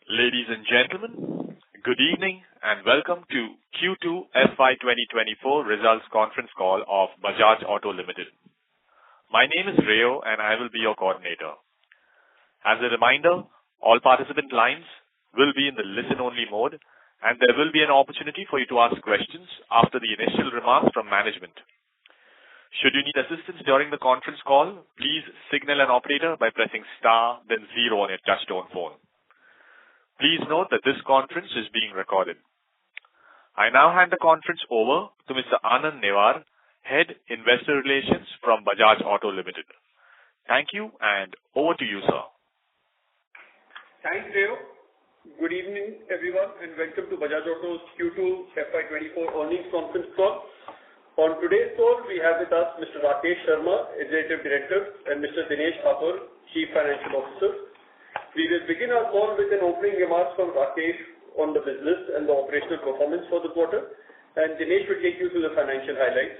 Ladies and gentlemen, good evening and welcome to Q2 FY23-24 results conference call of BAJAJ-AUTO Limited. My name is Rayo and I will be your coordinator. As a reminder, all participant lines will be in the listen-only mode and there will be an opportunity for you to ask questions after the initial remarks from management. Should you need assistance during the conference call, please signal an operator by pressing star then 0 on your touchtone phone. Please note that this conference is being recorded. I now hand the conference over to Mr. Anand Newar, Head Investor Relations from BAJAJ-AUTO Limited. Thank you and over to you, sir. Thanks, Rayo. Good evening, everyone, and welcome to BAJAJ-AUTO's Q2 FY24 earnings conference call. On today's call, we have with us Mr. Rakesh Sharma, Executive Director, and Mr. Dinesh Thakur, Chief Financial Officer. We will begin our call with an opening remarks from Rakesh on the business and the operational performance for the quarter, and Dinesh will take you through the financial highlights.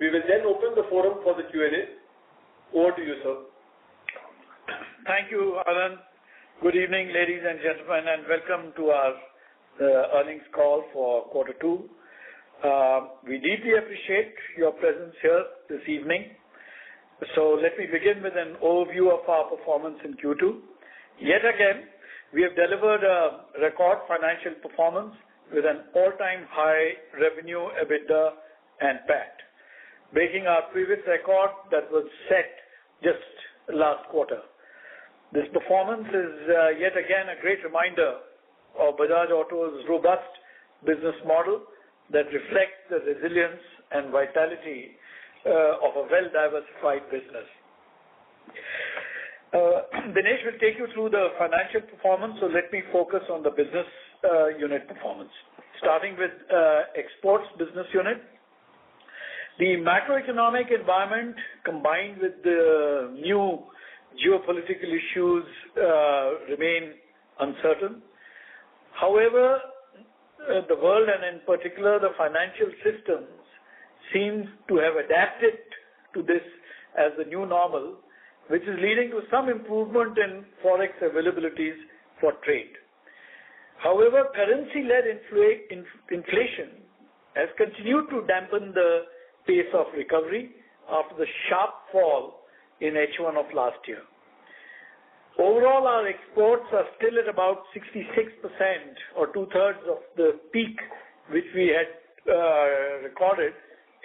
We will then open the forum for the Q&A. Over to you, sir. Thank you, Anand. Good evening, ladies and gentlemen, and welcome to our earnings call for quarter 2. We deeply appreciate your presence here this evening. So let me begin with an overview of our performance in Q2. Yet again, we have delivered a record financial performance with an all-time high revenue, EBITDA and PAT, breaking our previous record that was set just last quarter. This performance is yet again a great reminder of Bajaj Auto's robust business model that reflects the resilience and vitality of a well-diversified business. Dinesh will take you through the financial performance, so let me focus on the business unit performance. Starting with exports business unit. The macroeconomic environment combined with the new geopolitical issues remain uncertain. However, the world and in particular the financial systems seem to have adapted to this as the new normal, which is leading to some improvement in forex availabilities for trade. However, currency-led inflation has continued to dampen the pace of recovery after the sharp fall in H1 of last year. Overall, our exports are still at about 66% or two-thirds of the peak which we had recorded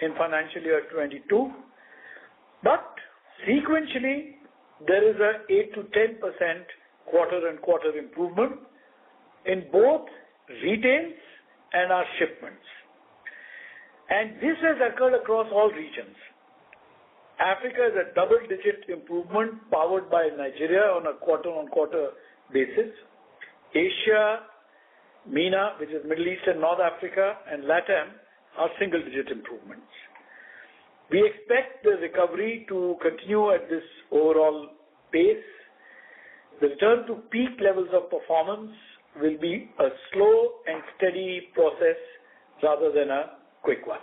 in financial year 22. But sequentially, there is a 8 to 10% quarter-on-quarter improvement in both retails and our shipments. And this has occurred across all regions. Africa is a double-digit improvement powered by Nigeria on a quarter-on-quarter basis. Asia, MENA, which is Middle East and North Africa, and LATAM are single-digit improvements. We expect the recovery to continue at this overall pace. The return to peak levels of performance will be a slow and steady process rather than a quick one.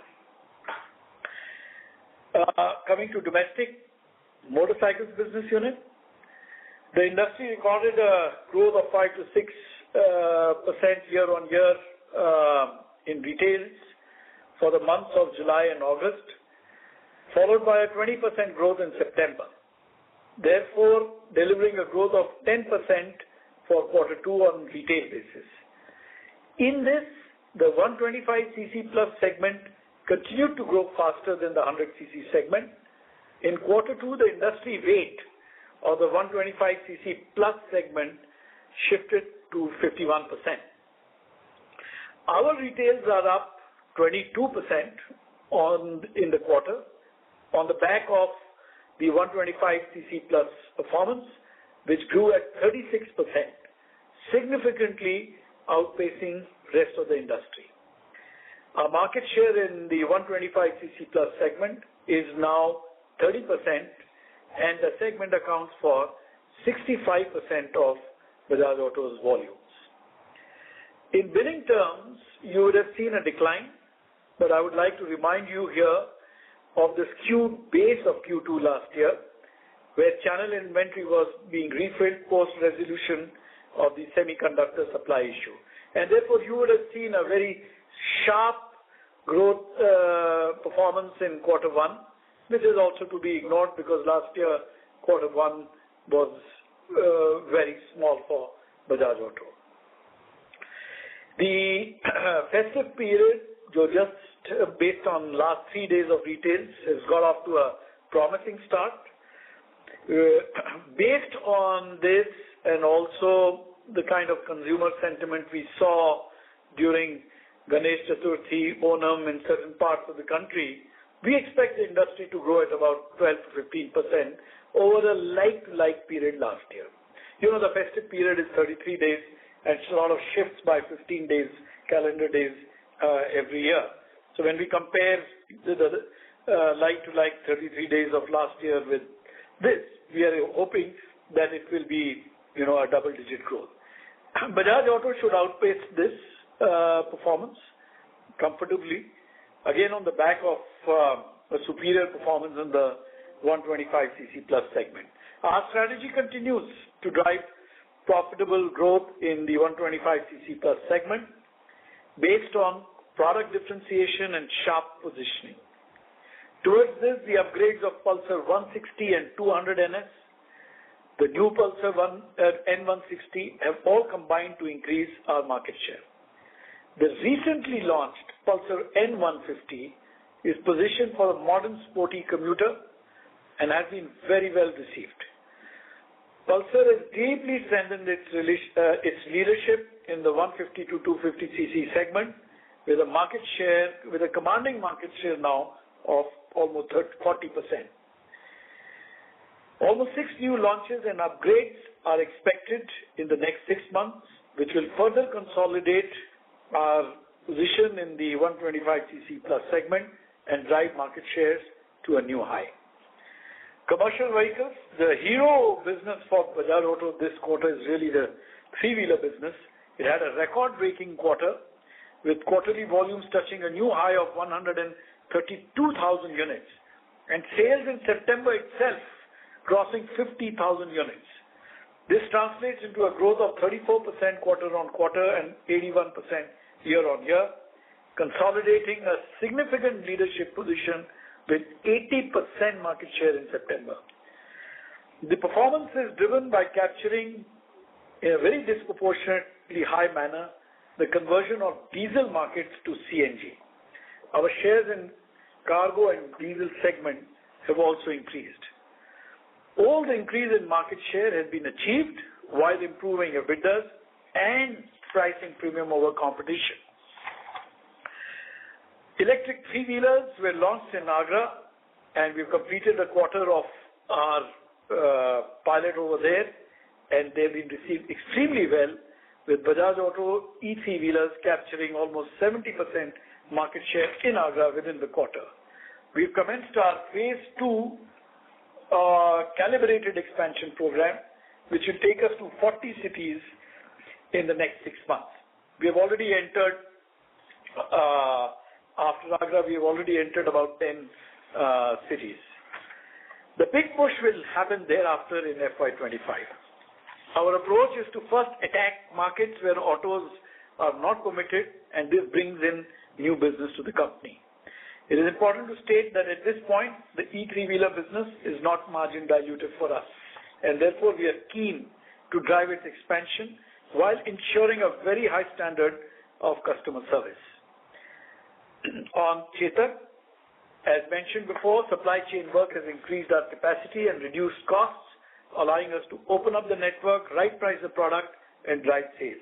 Coming to domestic motorcycles business unit, the industry recorded a growth of 5 to 6% year-on-year in retails for the months of July and August, followed by a 20% growth in September, therefore delivering a growth of 10% for quarter 2 on retail basis. In this, the 125cc plus segment continued to grow faster than the 100cc segment. In quarter 2, the industry weight of the 125cc plus segment shifted to 51%. Our retails are up 22% in the quarter on the back of the 125cc plus performance, which grew at 36%, significantly outpacing rest of the industry. Our market share in the 125cc plus segment is now 30%, and the segment accounts for 65% of Bajaj Auto's volumes. In billing terms, you would have seen a decline, but I would like to remind you here of the skewed base of Q2 last year, where channel inventory was being refilled post-resolution of the semiconductor supply issue. And therefore, you would have seen a very sharp growth performance in quarter one, which is also to be ignored because last year, quarter one was very small for Bajaj Auto. The festive period, just based on last 3 days of retails, has got off to a promising start. Based on this and also the kind of consumer sentiment we saw during Ganesh Chaturthi, Onam in certain parts of the country, we expect the industry to grow at about 12 to 15% over a like-to-like period last year. You know, the festive period is 33 days and a lot of shifts by 15 days, calendar days every year. So when we compare the like-to-like 33 days of last year with this, we are hoping that it will be, a double-digit growth. Bajaj Auto should outpace this performance comfortably, again on the back of a superior performance in the 125cc plus segment. Our strategy continues to drive profitable growth in the 125cc plus segment based on product differentiation and sharp positioning. Towards this, the upgrades of Pulsar 160 and 200 NS, the new Pulsar N160 have all combined to increase our market share. The recently launched Pulsar N150 is positioned for a modern sporty commuter and has been very well received. Pulsar has deeply strengthened its leadership in the 150 to 250cc segment with a commanding market share now of almost 40%. Almost 6 new launches and upgrades are expected in the next 6 months, which will further consolidate our position in the 125cc plus segment and drive market shares to a new high. Commercial vehicles, the hero business for Bajaj Auto this quarter is really the three-wheeler business. It had a record-breaking quarter with quarterly volumes touching a new high of 132,000 units and sales in September itself crossing 50,000 units. This translates into a growth of 34% quarter-on-quarter and 81% year-on-year, consolidating a significant leadership position with 80% market share in September. The performance is driven by capturing in a very disproportionately high manner the conversion of diesel markets to CNG. Our shares in cargo and diesel segment have also increased. All the increase in market share has been achieved while improving EBITDAs and pricing premium over competition. Electric three-wheelers were launched in Agra and we've completed a quarter of our pilot over there and they've been received extremely well with Bajaj Auto e-three-wheelers capturing almost 70% market share in Agra within the quarter. We've commenced our phase 2 calibrated expansion program, which will take us to 40 cities in the next 6 months. We have already entered, after Agra, we have already entered about 10 cities. The big push will happen thereafter in FY25. Our approach is to first attack markets where autos are not permitted, and this brings in new business to the company. It is important to state that at this point, the e-three-wheeler business is not margin dilutive for us, and therefore we are keen to drive its expansion while ensuring a very high standard of customer service. On Chetak, as mentioned before, supply chain work has increased our capacity and reduced costs, allowing us to open up the network, right price the product, and drive sales.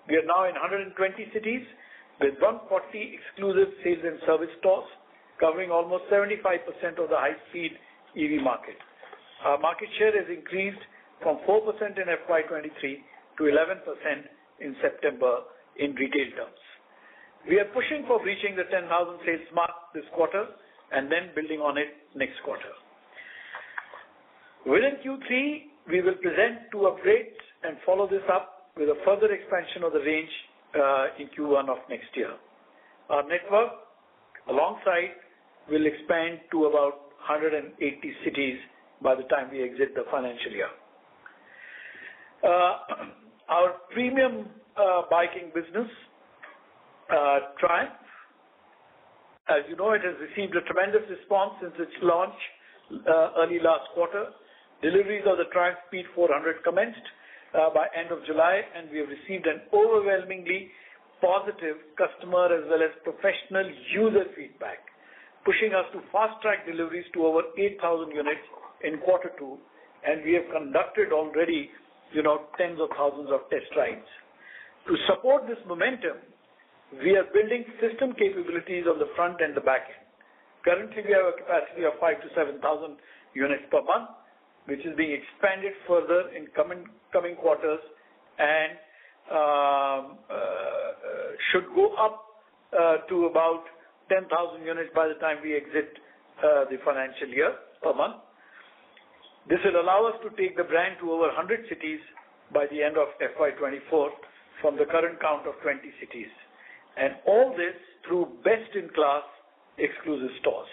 We are now in 120 cities with 140 exclusive sales and service stores, covering almost 75% of the high-speed EV market. Our market share has increased from 4% in FY23 to 11% in September in retail terms. We are pushing for reaching the 10,000 sales mark this quarter and then building on it next quarter. Within Q3, we will present 2 upgrades and follow this up with a further expansion of the range in Q1 of next year. Our network, alongside, will expand to about 180 cities by the time we exit the financial year. Our premium biking business, Triumph, as you know, it has received a tremendous response since its launch early last quarter. Deliveries of the Triumph Speed 400 commenced by end of July, and we have received an overwhelmingly positive customer as well as professional user feedback, pushing us to fast-track deliveries to over 8,000 units in quarter 2, and we have conducted already, tens of thousands of test rides. To support this momentum, we are building system capabilities on the front and the back end. Currently, we have a capacity of 5,000 to 7,000 units per month, which is being expanded further in coming quarters and should go up to about 10,000 units by the time we exit the financial year per month. This will allow us to take the brand to over 100 cities by the end of FY24 from the current count of 20 cities. And all this through best-in-class exclusive stores.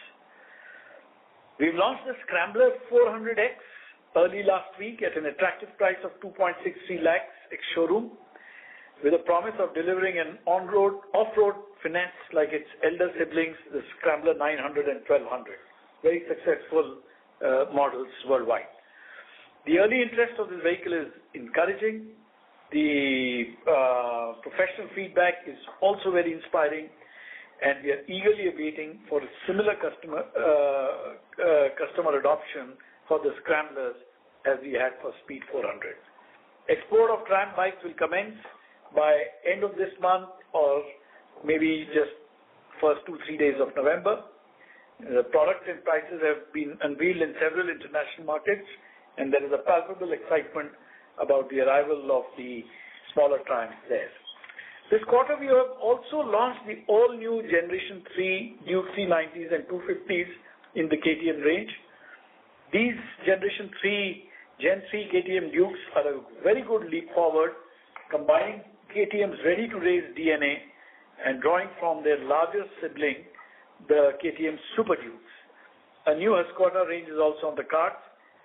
We've launched the Scrambler 400X early last week at an attractive price of 2.63 lakhs ex-showroom, with a promise of delivering an on-road, off-road finesse like its elder siblings, the Scrambler 900 and 1200. Very successful models worldwide. The early interest of this vehicle is encouraging. The professional feedback is also very inspiring, and we are eagerly awaiting for a similar customer adoption for the Scramblers as we had for Speed 400. Export of Triumph bikes will commence by end of this month or maybe just first 2-3 days of November. The product and prices have been unveiled in several international markets, and there is a palpable excitement about the arrival of the smaller Triumphs there. This quarter, we have also launched the all-new Generation 3 Duke 390s and 250s in the KTM range. These Generation 3, Gen 3 KTM Dukes are a very good leap forward, combining KTM's ready-to-race DNA and drawing from their largest sibling, the KTM Super Dukes. A new Husqvarna range is also on the cards,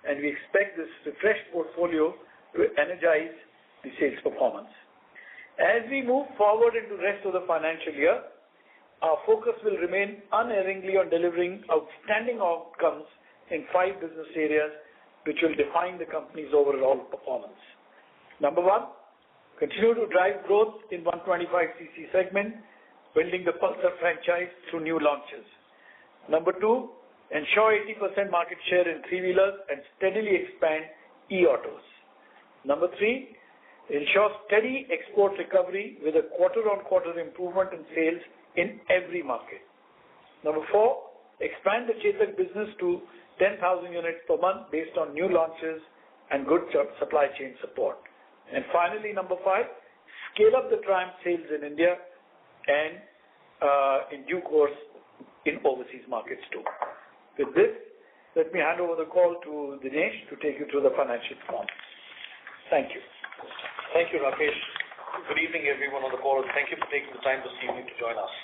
and we expect this refreshed portfolio to energize the sales performance. As we move forward into the rest of the financial year, our focus will remain unerringly on delivering outstanding outcomes in 5 business areas which will define the company's overall performance. Number 1, continue to drive growth in 125cc segment, building the Pulsar franchise through new launches. Number 2, ensure 80% market share in 3-wheelers and steadily expand e-autos. Number 3, ensure steady export recovery with a quarter-on-quarter improvement in sales in every market. Number 4, expand the Chetak business to 10,000 units per month based on new launches and good supply chain support. And finally, number 5, scale up the Triumph sales in India and in due course in overseas markets too. With this, let me hand over the call to Dinesh to take you through the financial performance. Thank you. Thank you, Rakesh. Good evening, everyone on the call, and thank you for taking the time this evening to join us.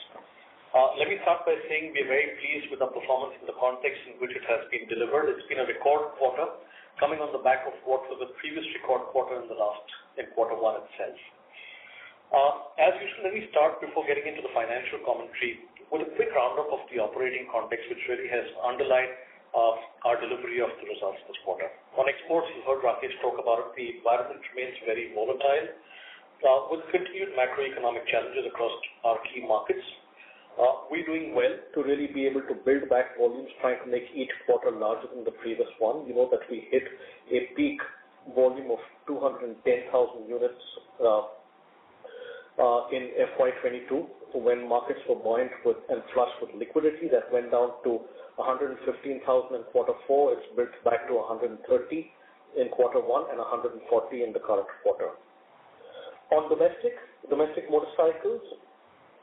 Let me start by saying we are very pleased with our performance in the context in which it has been delivered. It's been a record quarter, coming on the back of what was a previous record quarter in quarter 1 itself. As usual, let me start before getting into the financial commentary with a quick roundup of the operating context which really has underlined our delivery of the results this quarter. On exports, you heard Rakesh talk about it. The environment remains very volatile with continued macroeconomic challenges across our key markets. We're doing well to really be able to build back volumes, trying to make each quarter larger than the previous one. You know that we hit a peak volume of 210,000 units in FY22 when markets were buoyant and flush with liquidity. That went down to 115,000 in quarter 4. It's built back to 130 in quarter 1 and 140 in the current quarter. On domestic motorcycles,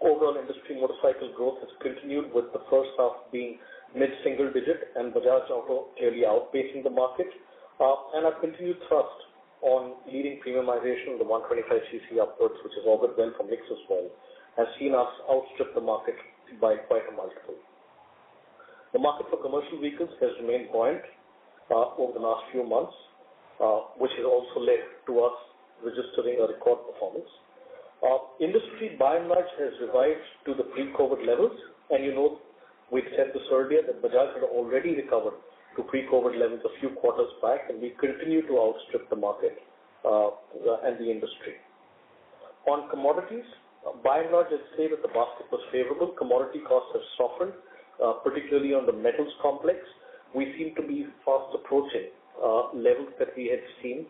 overall industry motorcycle growth has continued with the first half being mid-single digit and Bajaj-AUTO clearly outpacing the market. And our continued thrust on leading premiumization of the 125cc upwards, which has augured well for mix as well, has seen us outstrip the market by quite a multiple. The market for commercial vehicles has remained buoyant over the last few months, which has also led to us registering a record performance. Industry, by and large, has revived to the pre-COVID levels, and we'd said this earlier that Bajaj had already recovered to pre-COVID levels a few quarters back, and we continue to outstrip the market and the industry. On commodities, by and large, I'd say that the basket was favorable. Commodity costs have softened, particularly on the metals complex. We seem to be fast approaching levels that we had seen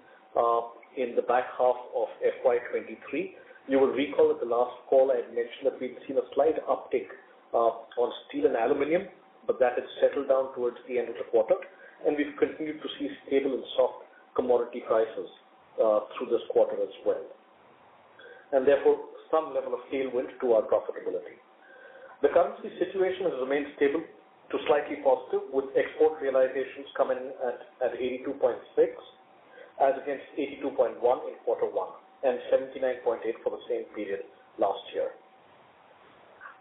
in the back half of FY23. You will recall at the last call I had mentioned that we'd seen a slight uptick on steel and aluminium, but that had settled down towards the end of the quarter, and we've continued to see stable and soft commodity prices through this quarter as well, and therefore some level of tailwind to our profitability. The currency situation has remained stable to slightly positive, with export realizations coming at 82.6 as against 82.1 in quarter one and 79.8 for the same period last year.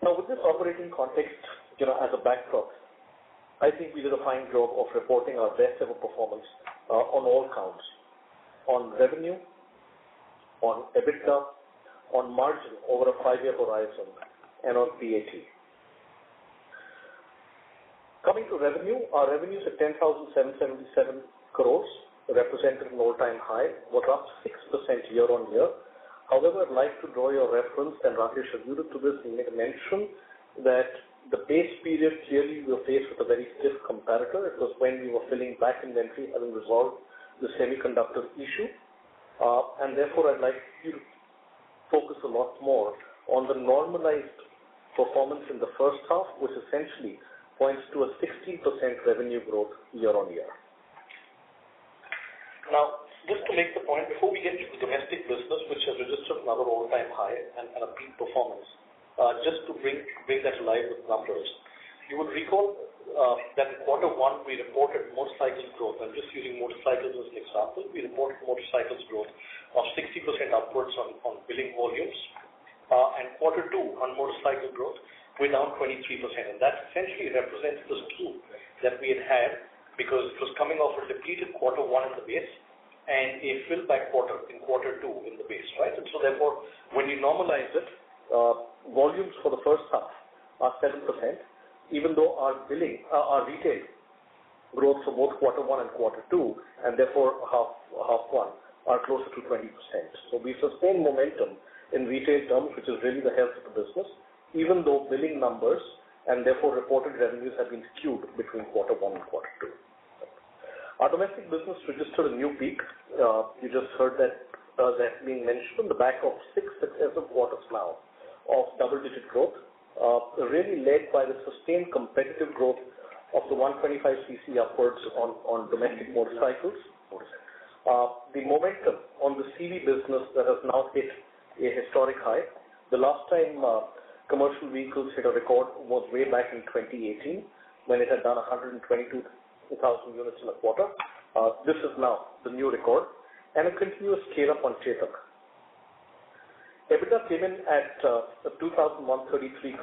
Now, with this operating context, as a backdrop, I think we did a fine job of reporting our best ever performance on all counts, on revenue, on EBITDA, on margin over a 5-year horizon, and on PAT. Coming to revenue, our revenues at 10,777 crores represented an all-time high, was up 6% year-on-year. However, I'd like to draw your reference, and Rakesh alluded to this, and made a mention that the base period clearly we were faced with a very stiff comparator. It was when we were filling back inventory, having resolved the semiconductor issue, and therefore I'd like you to focus a lot more on the normalized performance in the first half, which essentially points to a 16% revenue growth year-on-year. Now, just to make the point, before we get to the domestic business, which has registered another all-time high and a peak performance, just to bring that to life with numbers, you would recall that in quarter one we reported motorcycles growth. I'm just using motorcycles as an example. We reported motorcycles growth of 60% upwards on billing volumes, and quarter two on motorcycle growth we're down 23%, and that essentially represents the skew that we had because it was coming off a depleted quarter one in the base and a fill back quarter in quarter two in the base, right? And so therefore, when you normalize it, volumes for the first half are 7%, even though our retail growth for both quarter one and quarter two, and therefore half one, are closer to 20%. So we sustain momentum in retail terms, which is really the health of the business, even though billing numbers and therefore reported revenues have been skewed between quarter one and quarter two. Our domestic business registered a new peak. You just heard that being mentioned on the back of 6 successive quarters now of double-digit growth, really led by the sustained competitive growth of the 125cc upwards on domestic motorcycles. The momentum on the CV business that has now hit a historic high. The last time commercial vehicles hit a record was way back in 2018 when it had done 122,000 units in a quarter. This is now the new record and a continuous scale up on Chetak. EBITDA came in at 2,133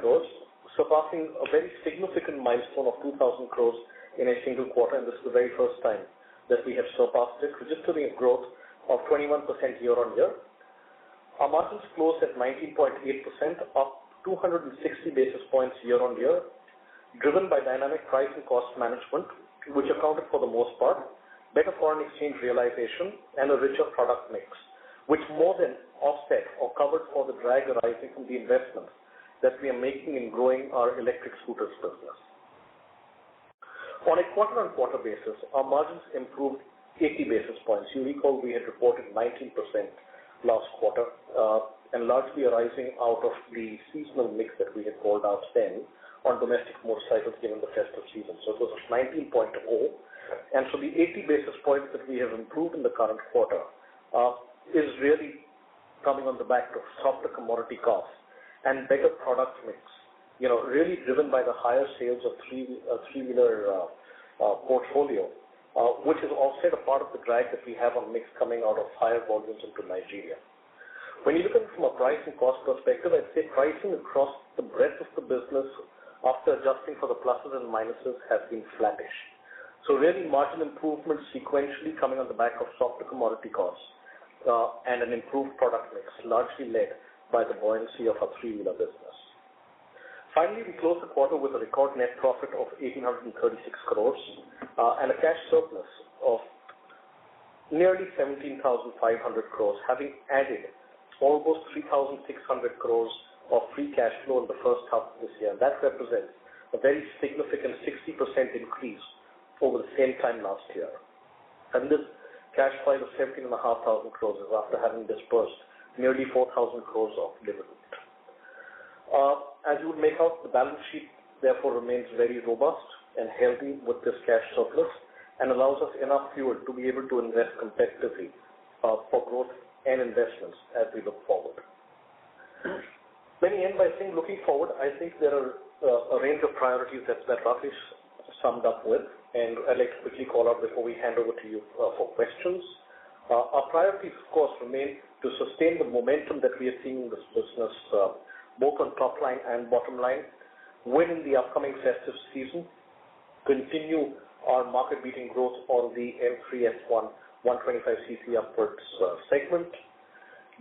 crores, surpassing a very significant milestone of 2,000 crores in a single quarter, and this is the very first time that we have surpassed it, registering a growth of 21% year-on-year. Our margins closed at 19.8%, up 260 basis points year-on-year, driven by dynamic price and cost management, which accounted for the most part, better foreign exchange realization, and a richer product mix, which more than offset or covered for the drag arising from the investments that we are making in growing our electric scooters business. On a quarter-on-quarter basis, our margins improved 80 basis points. You recall we had reported 19% last quarter, and largely arising out of the seasonal mix that we had called out then on domestic motorcycles given the festive season. So it was 19.0, and so the 80 basis points that we have improved in the current quarter is really coming on the back of softer commodity costs and better product mix, really driven by the higher sales of three-wheeler portfolio, which is offset a part of the drag that we have on mix coming out of higher volumes into Nigeria. When you look at it from a price and cost perspective, I'd say pricing across the breadth of the business after adjusting for the pluses and minuses has been flattish. So really margin improvement sequentially coming on the back of softer commodity costs and an improved product mix, largely led by the buoyancy of our three-wheeler business. Finally, we closed the quarter with a record net profit of 1,836 crores and a cash surplus of nearly 17,500 crores, having added almost 3,600 crores of free cash flow in the first half of this year. That represents a very significant 60% increase over the same time last year. And this cash pile of 17,500 crores is after having disbursed nearly 4,000 crores of dividend. As you would make out, the balance sheet therefore remains very robust and healthy with this cash surplus and allows us enough fuel to be able to invest competitively for growth and investments as we look forward. Let me end by saying, looking forward, I think there are a range of priorities that Rakesh summed up with, and I'd like to quickly call out before we hand over to you for questions. Our priorities, of course, remain to sustain the momentum that we are seeing in this business, both on top line and bottom line, win in the upcoming festive season, continue our market-beating growth on the M3 S1 125cc upwards segment,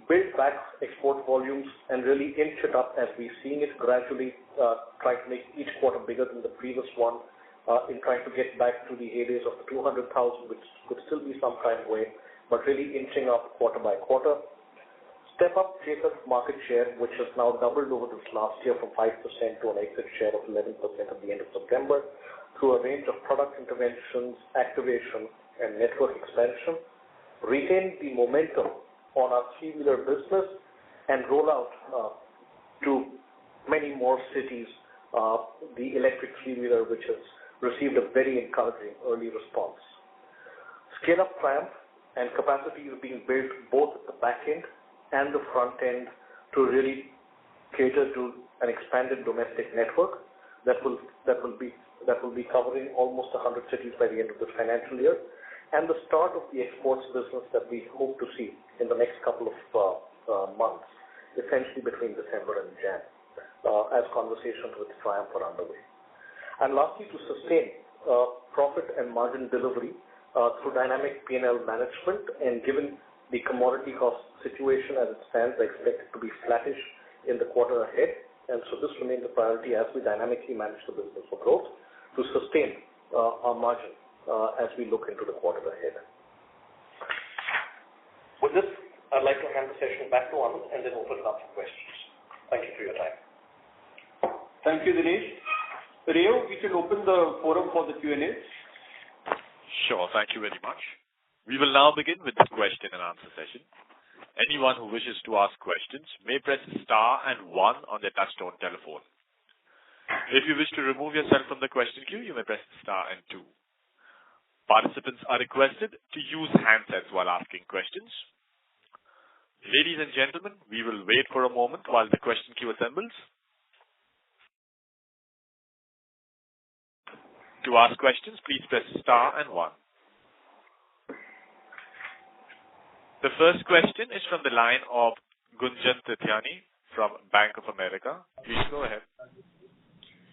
build back export volumes and really inch it up as we're seeing it gradually, try to make each quarter bigger than the previous one, in trying to get back to the heydays of the 200,000, which could still be some time away, but really inching up quarter by quarter. Step up Chetak's market share, which has now doubled over this last year from 5% to an exit share of 11% at the end of September, through a range of product interventions, activation, and network expansion. Retain the momentum on our three-wheeler business and roll out to many more cities the electric three-wheeler, which has received a very encouraging early response. Scale up Triumph, and capacity is being built both at the back end and the front end to really cater to an expanded domestic network that will be covering almost 100 cities by the end of the financial year, and the start of the exports business that we hope to see in the next couple of months, essentially between December and Jan, as conversations with Triumph are underway. And lastly, to sustain profit and margin delivery through dynamic P&L management, and given the commodity cost situation as it stands, I expect it to be flattish in the quarter ahead, and so this remains a priority as we dynamically manage the business for growth to sustain our margin as we look into the quarter ahead. With this, I'd like to hand the session back to Anand and then open it up for questions. Thank you for your time. Thank you, Dinesh. Rio, we can open the forum for the Q&A. Sure, thank you very much. We will now begin with the question and answer session. Anyone who wishes to ask questions may press star and 1 on their touchtone telephone. If you wish to remove yourself from the question queue, you may press star and 2. Participants are requested to use handsets while asking questions. Ladies and gentlemen, we will wait for a moment while the question queue assembles. To ask questions, please press star and 1. The first question is from the line of Gunjan Tithyani from Bank of America. Please go ahead.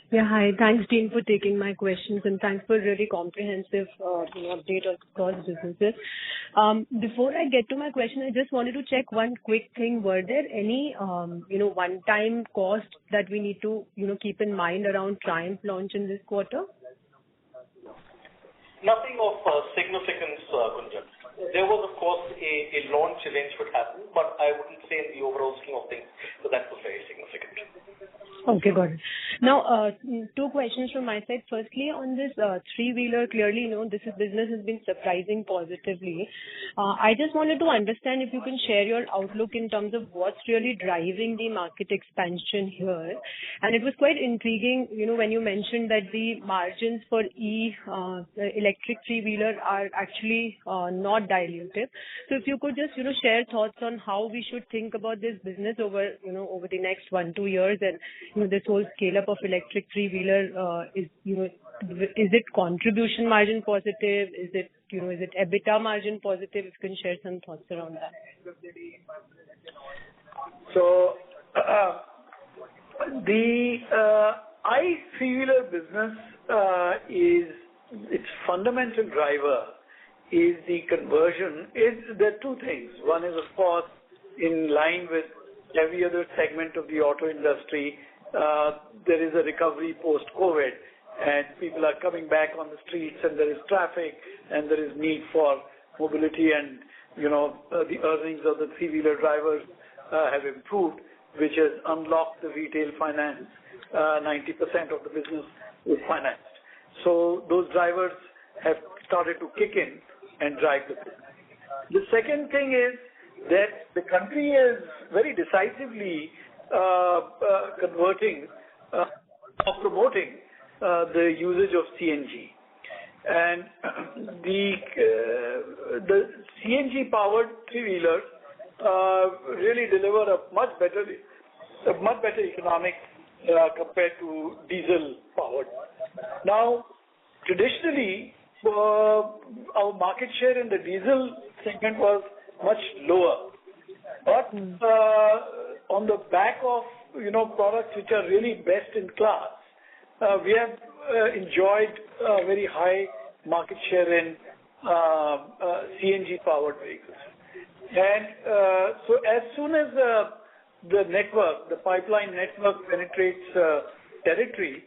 Yeah, hi. Thanks, Dean, for taking my questions, and thanks for a really comprehensive update across businesses. Before I get to my question, I just wanted to check one quick thing. Were there any, one-time cost that we need to, keep in mind around Triumph launch in this quarter? Nothing of significance, Gunjan. There was, of course, a launch event which happened, but I wouldn't say in the overall scheme of things that was very significant. Okay, got it. Now, 2 questions from my side. Firstly, on this three-wheeler, clearly, this business has been surprising positively. I just wanted to understand if you can share your outlook in terms of what's really driving the market expansion here. And it was quite intriguing, when you mentioned that the margins for electric three-wheeler are actually not dilutive. So if you could just, share thoughts on how we should think about this business over the next 1-2 years, and this whole scale up of electric three-wheeler is it contribution margin positive? Is it EBITDA margin positive? If you can share some thoughts around that. So the ICE three-wheeler business its fundamental driver is the conversion. There are two things. One is, of course, in line with every other segment of the auto industry, there is a recovery post-COVID, and people are coming back on the streets, and there is traffic, and there is need for mobility, and the earnings of the three-wheeler drivers have improved, which has unlocked the retail finance. 90% of the business is financed. So those drivers have started to kick in and drive the business. The second thing is that the country is very decisively promoting the usage of CNG. And the CNG-powered three-wheelers really deliver a much better economic compared to diesel-powered. Now, traditionally, our market share in the diesel segment was much lower, but on the back of products which are really best in class, we have enjoyed a very high market share in CNG-powered vehicles. And so as soon as the pipeline network penetrates territory,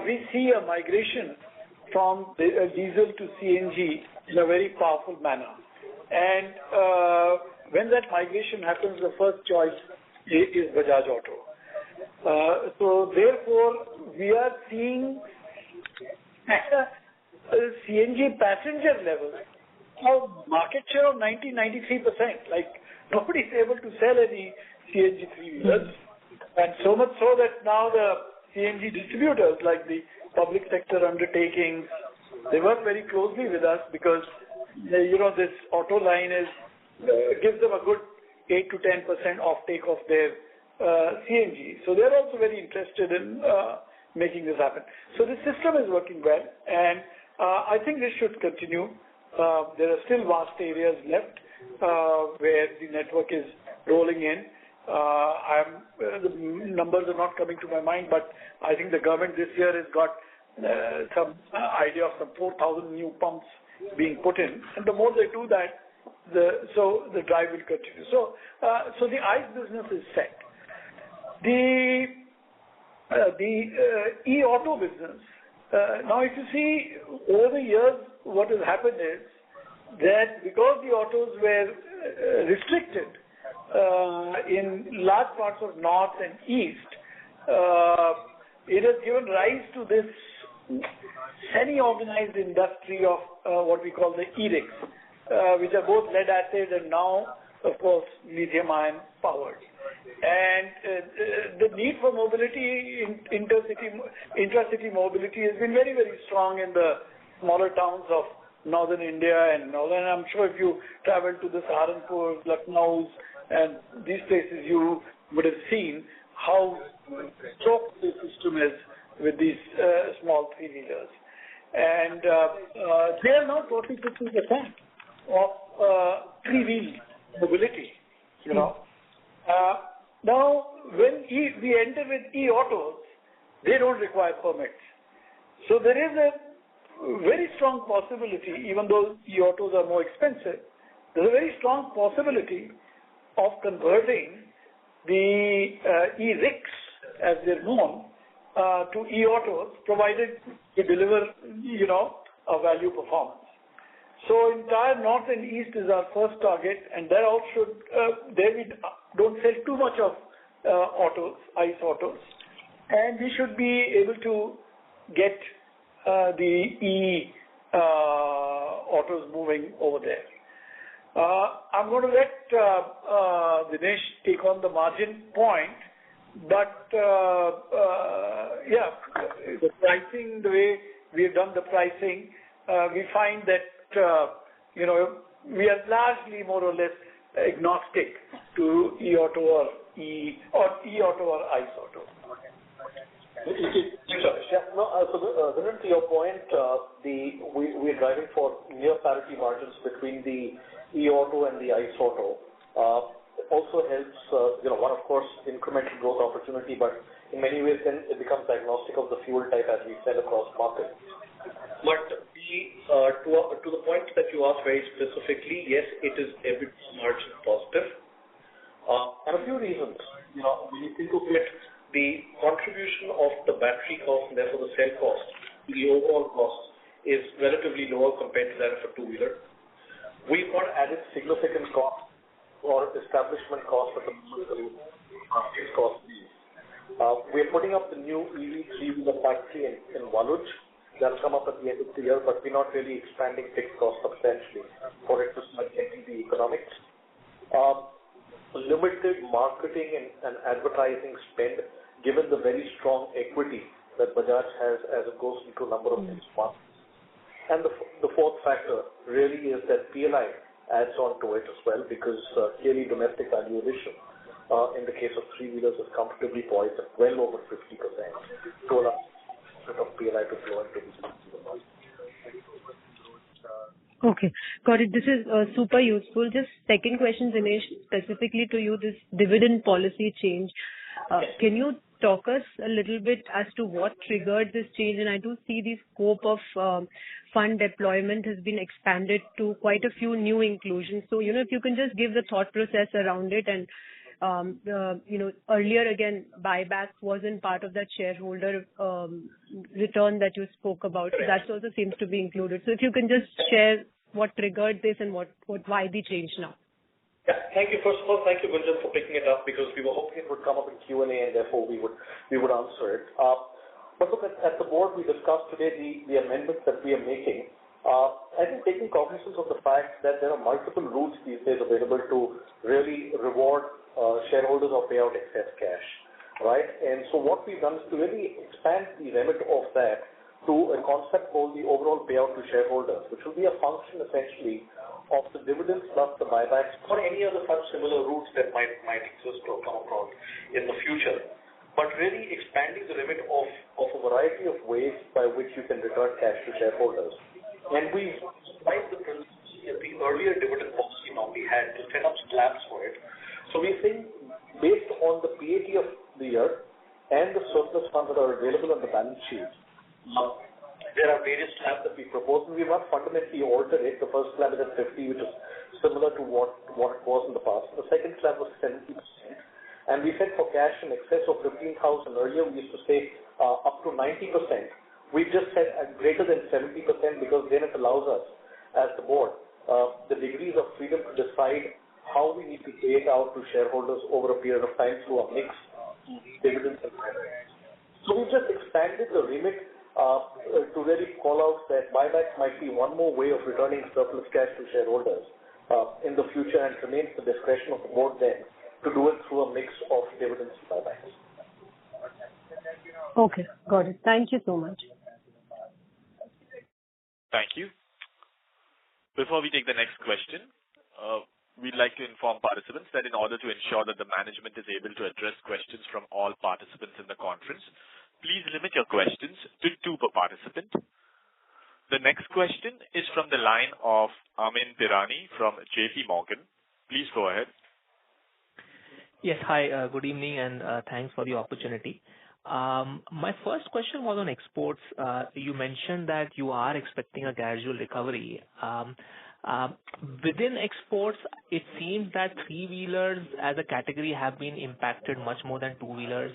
we see a migration from diesel to CNG in a very powerful manner. And when that migration happens, the first choice is BAJAJ-AUTO. So therefore, we are seeing at a CNG passenger level a market share of 93%. Like, nobody is able to sell any CNG three-wheelers. And so much so that now the CNG distributors, like the public sector undertakings, they work very closely with us because, this auto line gives them a good 8 to 10% offtake of their CNG. So they're also very interested in making this happen. So the system is working well, and I think this should continue. There are still vast areas left where the network is rolling in. The numbers are not coming to my mind, but I think the government this year has got some idea of some 4,000 new pumps being put in, and the more they do that, the drive will continue. So the ICE business is set. The e-auto business. Now, if you see over the years, what has happened is that because the autos were restricted in large parts of north and east, it has given rise to this semi-organized industry of what we call the e-rickshaws, which are both lead acid and now, of course, lithium-ion powered. And the need for mobility, intracity mobility has been very, very strong in the smaller towns of northern India and northern. I'm sure if you travel to the Saharanpur, Lucknow, and these places, you would have seen how choked the system is with these small three-wheelers. And they are now 40-50% of three-wheel mobility, Now, when we enter with e-autos, they don't require permits. So there is a very strong possibility, even though e-autos are more expensive, there's a very strong possibility of converting the e-rickshaws, as they're known, to e-autos, provided they deliver, a value performance. So entire north and east is our first target, and there we don't sell too much of ICE autos, and we should be able to get the autos moving over there. I'm going to let Dinesh take on the margin point, but the pricing, the way we have done the pricing, we find that we are largely more or less agnostic to e-auto or e-auto or ICE auto. So to your point, we're driving for near parity margins between the e-auto and the ICE auto. Also helps, one, of course, incremental growth opportunity, but in many ways then it becomes agnostic of the fuel type, as we said, across markets. But to the point that you asked very specifically, yes, it is EBIT margin positive. And a few reasons. When you think of it, the contribution of the battery cost and therefore the cell cost to the overall cost is relatively lower compared to that of a two-wheeler. We've not added significant cost or establishment cost at the moment fixed cost. We're putting up the new EV three-wheeler factory in Waluj. That'll come up at the end of the year, but we're not really expanding fixed cost substantially for it to start getting the economics. Limited marketing and advertising spend, given the very strong equity that Bajaj has as it goes into a number of these markets. And the fourth factor really is that PLI adds on to it as well, because clearly domestic value addition in the case of three-wheelers is comfortably poised at well over 50% to allow of PLI to flow into the market. Okay, got it. This is super useful. Just second question, Dinesh, specifically to you, this dividend policy change. Can you talk us a little bit as to what triggered this change? And I do see the scope of fund deployment has been expanded to quite a few new inclusions. So, if you can just give the thought process around it. And earlier again, buyback wasn't part of that shareholder return that you spoke about. So that also seems to be included. So if you can just share what triggered this and why the change now. Yeah, thank you. First of all, thank you, Gunjan, for picking it up, because we were hoping it would come up in Q&A and therefore we would answer it. But look, at the board, we discussed today the amendments that we are making. I think taking cognizance of the fact that there are multiple routes these days available to really reward shareholders or pay out excess cash, right? And so what we've done is to really expand the remit of that to a concept called the overall payout to shareholders, which will be a function essentially of the dividends plus the buybacks or any other such similar routes that might exist or come about in the future. But really expanding the remit of a variety of ways by which you can return cash to shareholders. And we, despite the earlier dividend policy we had to set up slabs for it. So we think based on the PAT of the year and the surplus funds that are available on the balance sheet, there are various slabs that we propose, and we've not fundamentally altered it. The first slab is at 50, which is similar to what it was in the past. The second slab was 70%. And we said for cash in excess of 15,000 earlier, we used to say up to 90%. We've just said greater than 70% because then it allows us, as the board, the degrees of freedom to decide how we need to pay it out to shareholders over a period of time through a mix of dividends and buybacks. So we've just expanded the remit to really call out that buybacks might be one more way of returning surplus cash to shareholders in the future, and remains the discretion of the board then to do it through a mix of dividends and buybacks. Okay, got it. Thank you so much. Thank you. Before we take the next question, we'd like to inform participants that in order to ensure that the management is able to address questions from all participants in the conference, please limit your questions to 2 per participant. The next question is from the line of Amyn Pirani from JP Morgan. Please go ahead. Yes, hi, good evening, and thanks for the opportunity. My first question was on exports. You mentioned that you are expecting a gradual recovery. Within exports, it seems that three-wheelers as a category have been impacted much more than two-wheelers.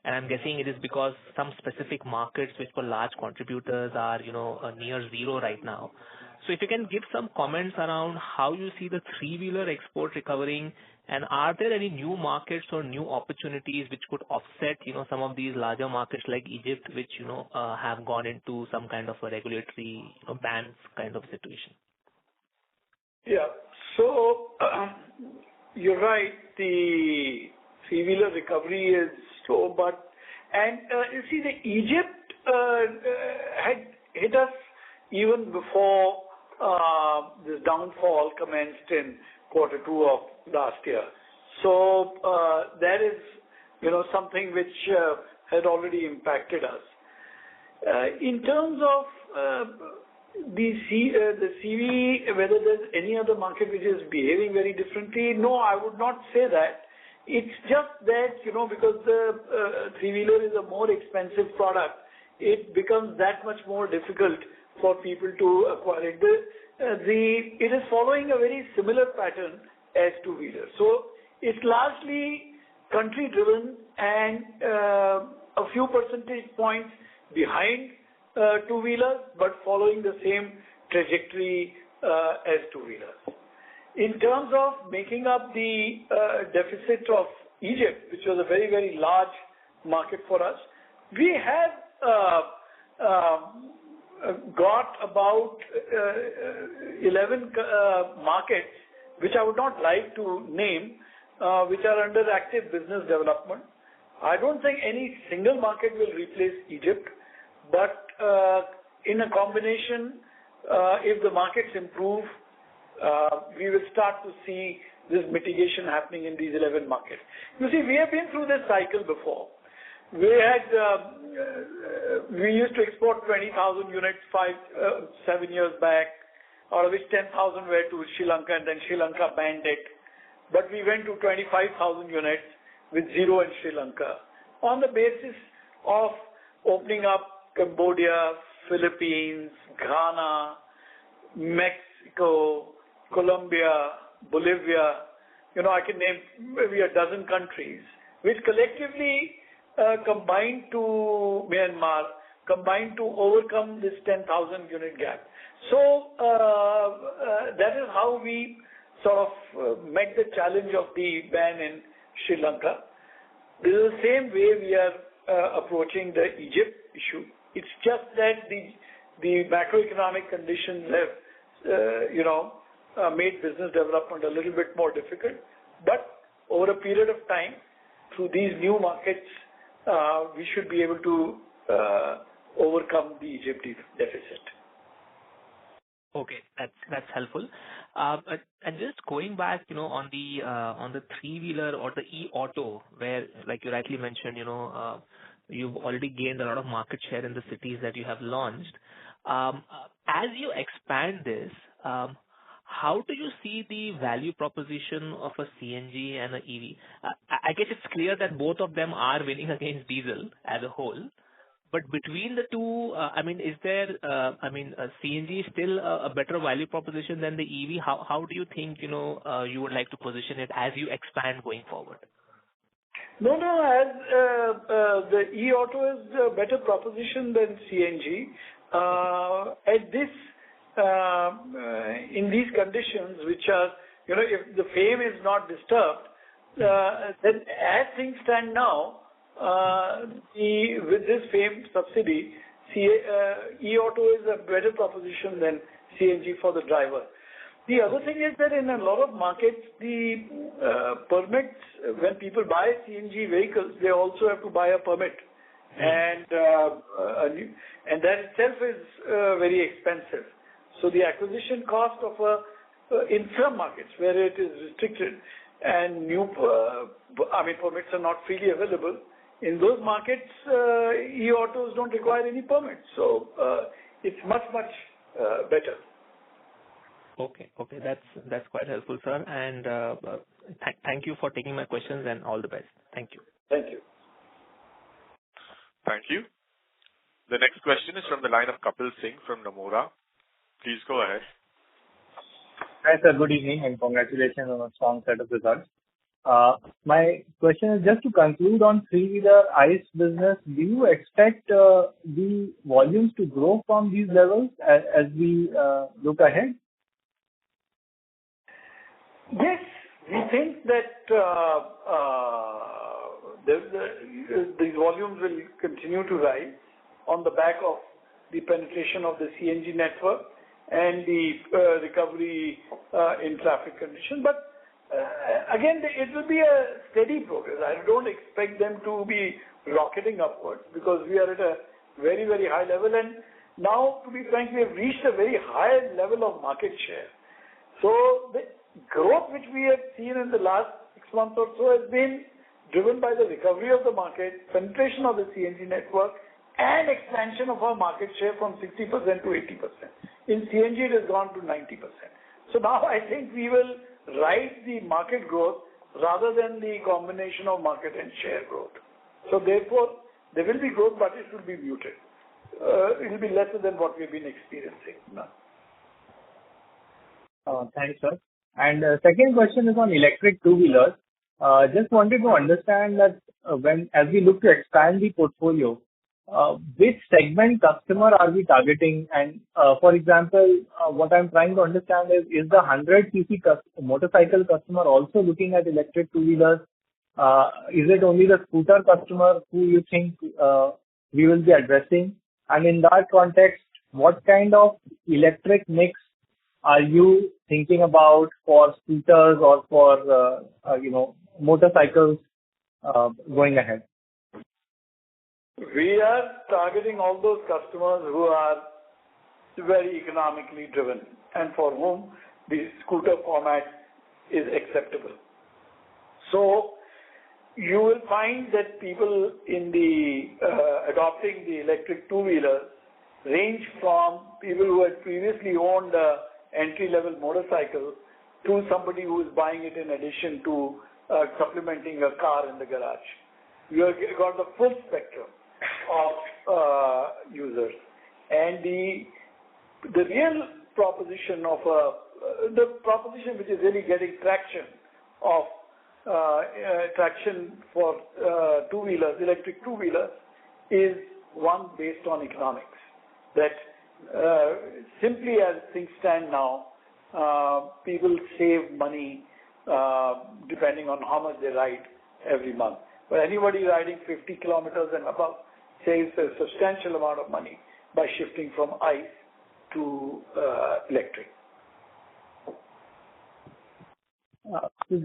And I'm guessing it is because some specific markets which were large contributors are, near zero right now. So if you can give some comments around how you see the three-wheeler export recovering, and are there any new markets or new opportunities which could offset, some of these larger markets like Egypt, which, have gone into some kind of a regulatory bans kind of situation? Yeah. So you're right. The three-wheeler recovery is slow, and you see, the Egypt had hit us even before this downfall commenced in Q2 of last year. So that is, something which had already impacted us. In terms of the CV, whether there's any other market which is behaving very differently, no, I would not say that. It's just that, because the three-wheeler is a more expensive product, it becomes that much more difficult for people to acquire it. It is following a very similar pattern as two-wheelers. So it's largely country-driven and a few percentage points behind two-wheelers, but following the same trajectory as two-wheelers. In terms of making up the deficit of Egypt, which was a very, very large market for us, we have got about 11 markets, which I would not like to name, which are under active business development. I don't think any single market will replace Egypt, but in a combination, if the markets improve, we will start to see this mitigation happening in these 11 markets. You see, we have been through this cycle before. We used to export 20,000 units 7 years back, out of which 10,000 were to Sri Lanka, and then Sri Lanka banned it. But we went to 25,000 units with zero in Sri Lanka on the basis of opening up Cambodia, Philippines, Ghana, Mexico, Colombia, Bolivia. I can name maybe a dozen countries, which collectively combined to Myanmar, combined to overcome this 10,000 unit gap. So that is how we sort of met the challenge of the ban in Sri Lanka. This is the same way we are approaching the Egypt issue. It's just that the macroeconomic conditions have, made business development a little bit more difficult. But over a period of time, through these new markets, we should be able to overcome the Egypt deficit. Okay, that's helpful. And just going back, on the three-wheeler or the e-auto, where, like you rightly mentioned, you've already gained a lot of market share in the cities that you have launched. As you expand this, how do you see the value proposition of a CNG and an EV? I guess it's clear that both of them are winning against diesel as a whole. But between the two, is there, CNG is still a better value proposition than the EV? How do you think, you would like to position it as you expand going forward? No, as the e-auto is a better proposition than CNG. At this, in these conditions, which are, if the FAME is not disturbed, then as things stand now, with this FAME subsidy, e-auto is a better proposition than CNG for the driver. The other thing is that in a lot of markets, the permits, when people buy CNG vehicles, they also have to buy a permit. And that itself is very expensive. So the acquisition cost of in some markets where it is restricted and permits are not freely available, in those markets, e-autos don't require any permits. So it's much better. Okay, that's quite helpful, sir. And thank you for taking my questions, and all the best. Thank you. Thank you. Thank you. The next question is from the line of Kapil Singh from Nomura. Please go ahead. Hi, sir. Good evening, and congratulations on a strong set of results. My question is just to conclude on three-wheeler ICE business. Do you expect the volumes to grow from these levels as we look ahead? Yes, we think that the volumes will continue to rise on the back of the penetration of the CNG network and the recovery in traffic conditions. But again, it will be a steady progress. I don't expect them to be rocketing upwards because we are at a very, very high level. And now, to be frank, we have reached a very high level of market share. So the growth which we have seen in the last 6 months or so has been driven by the recovery of the market, penetration of the CNG network, and expansion of our market share from 60% to 80%. In CNG, it has gone to 90%. So now I think we will ride the market growth rather than the combination of market and share growth. So therefore, there will be growth, but it will be muted. it will be lesser than what we've been experiencing now. Thanks, sir. And second question is on electric two-wheelers. Just wanted to understand that as we look to expand the portfolio, which segment customer are we targeting? And for example, what I'm trying to understand is the 100 cc motorcycle customer also looking at electric two-wheelers? Is it only the scooter customer who you think we will be addressing? And in that context, what kind of electric mix are you thinking about for scooters or for motorcycles going ahead? We are targeting all those customers who are very economically driven and for whom the scooter format is acceptable. So you will find that people in the adopting the electric two-wheelers range from people who had previously owned a entry-level motorcycle to somebody who is buying it in addition to supplementing a car in the garage. You have got the full spectrum of users, and the real proposition of the proposition which is really getting traction for two-wheelers, electric two-wheelers, is one based on economics. That simply as things stand now, people save money depending on how much they ride every month. But anybody riding 50 kilometers and above saves a substantial amount of money by shifting from ICE to electric.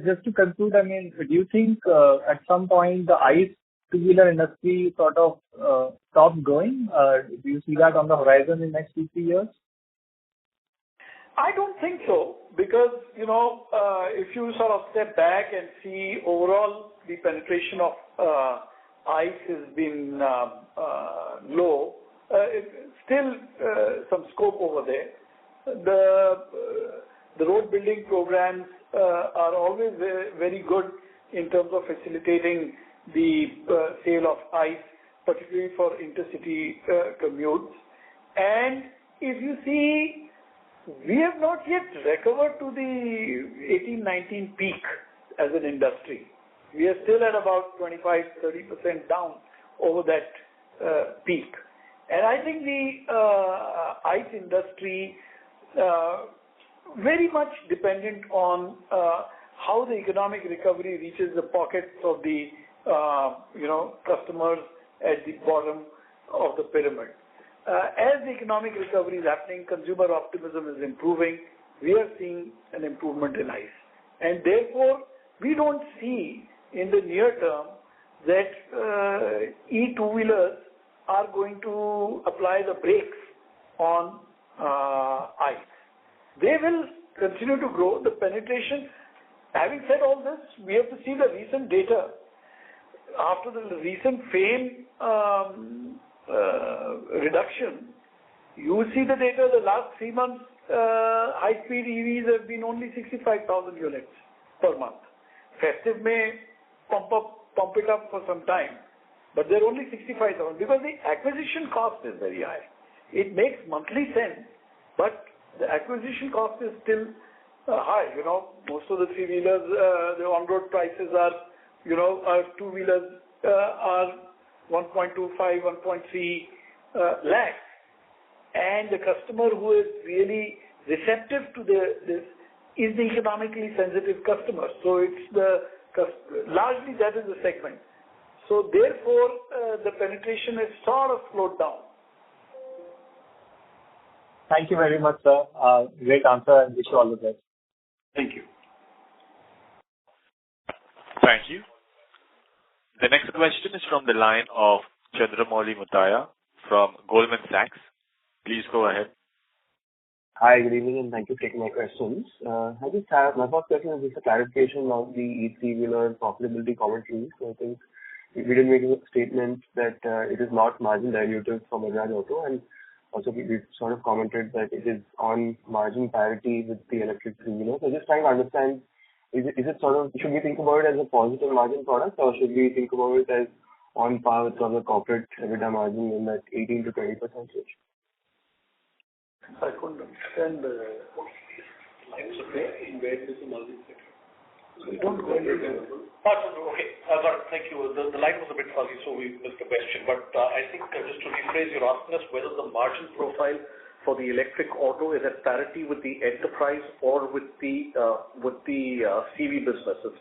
Just to conclude, I mean, do you think at some point the ICE two-wheeler industry sort of stops growing? Do you see that on the horizon in the next 2-3 years? I don't think so, because, if you sort of step back and see overall the penetration of ICE has been low, still some scope over there. The road building programs are always very good in terms of facilitating the sale of ICE, particularly for intercity commutes. And if you see, we have not yet recovered to the 18-19 peak as an industry. We are still at about 25-30% down over that peak. And I think the ICE industry very much dependent on how the economic recovery reaches the pockets of the customers at the bottom of the pyramid. As the economic recovery is happening, consumer optimism is improving. We are seeing an improvement in ICE, and therefore we don't see in the near term that e-two-wheelers are going to apply the brakes on ICE. They will continue to grow the penetration. Having said all this, we have to see the recent data. After the recent FAME reduction, you will see the data. The last 3 months, high-speed EVs have been only 65,000 units per month. Festive may pump it up for some time, but they're only 65,000 because the acquisition cost is very high. It makes monthly sense, but the acquisition cost is still high. Most of the three-wheelers, the on-road prices are, our two-wheelers are 1.25, 1.3 lakhs. And the customer who is really receptive to this is the economically sensitive customer. So it's largely that is the segment. So therefore, the penetration is sort of slowed down. Thank you very much, sir. Great answer, and wish you all the best. Thank you. Thank you. The next question is from the line of Chandramouli Muthiah from Goldman Sachs. Please go ahead. Hi, good evening, and thank you for taking my questions. My first question is just a clarification of the e-three-wheeler profitability commentary. So I think we did make a statement that it is not margin dilutive from BAJAJ-AUTO, and also we sort of commented that it is on margin parity with the electric three-wheeler. So just trying to understand, is it sort of, should we think about it as a positive margin product, or should we think about it as on par with the corporate EBITDA margin in that 18 to 20% range? I couldn't understand the In where is the margin set? We don't go into that. Okay. Got it. Thank you. The line was a bit fuzzy, so we missed the question. But I think just to rephrase, you're asking us whether the margin profile for the electric auto is at parity with the enterprise or with the CV businesses.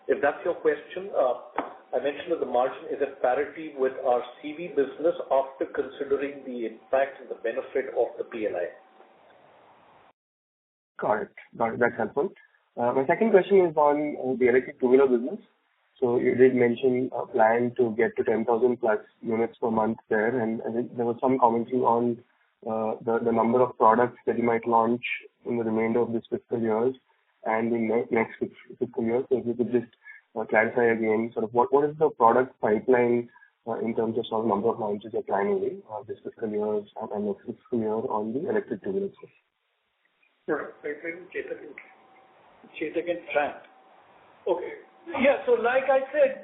If that's your question, I mentioned that the margin is at parity with our CV business after considering the impact and the benefit of the PLI. Got it. That's helpful. My second question is on the electric two-wheeler business. So you did mention a plan to get to 10,000 plus units per month there, and I think there was some commentary on the number of products that you might launch in the remainder of this fiscal year and in next fiscal year. So if you could just clarify again, sort of what is the product pipeline in terms of sort of number of launches you're planning this fiscal year and next fiscal year on the electric two-wheelers? Chetak and Tran. Okay. Yeah, so like I said,